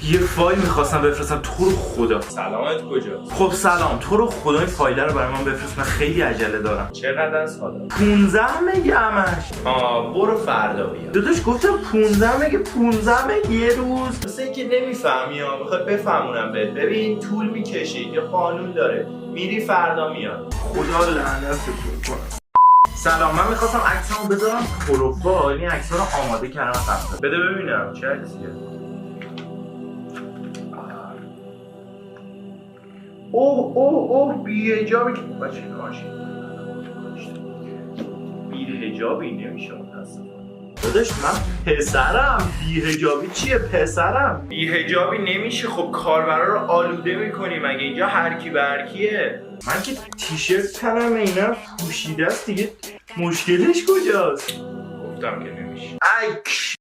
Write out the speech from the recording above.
یه فایل میخواستم بفرستم. تو رو خدا سلامت کجا؟ خب سلام، تو رو خدا این فایل رو برای من بفرست، من خیلی عجله دارم. چقدر از حالا؟ 15 مگه همش؟ برو فردا بیا. داداش گفتم 15 مگه 15 مگه یه روز؟ مثل اینکه نمیفهمی ها، میخواد بفهمونم بهت. ببین طول میکشه، یه قانون داره، میری فردا میاد. خدا لعنتتون کنه. سلام، من میخواستم عکسمو بذارم پروفایل. این عکس‌ها رو آماده کردم قبلا. بده ببینم چه عکسیه. اوه بی‌حجابی که بچه ناشی بی‌حجابی نمیشه متاسفم. داداش من پسرم، بی‌حجابی چیه پسرم؟ بی‌حجابی نمیشه. خب کاربرا رو آلوده میکنی مگه؟ اینجا هر کی به هر کیه. من که تیشرت تنم اینا پوشیده است دیگه، مشکلش کجاست؟ گفتم که نمیشه. اک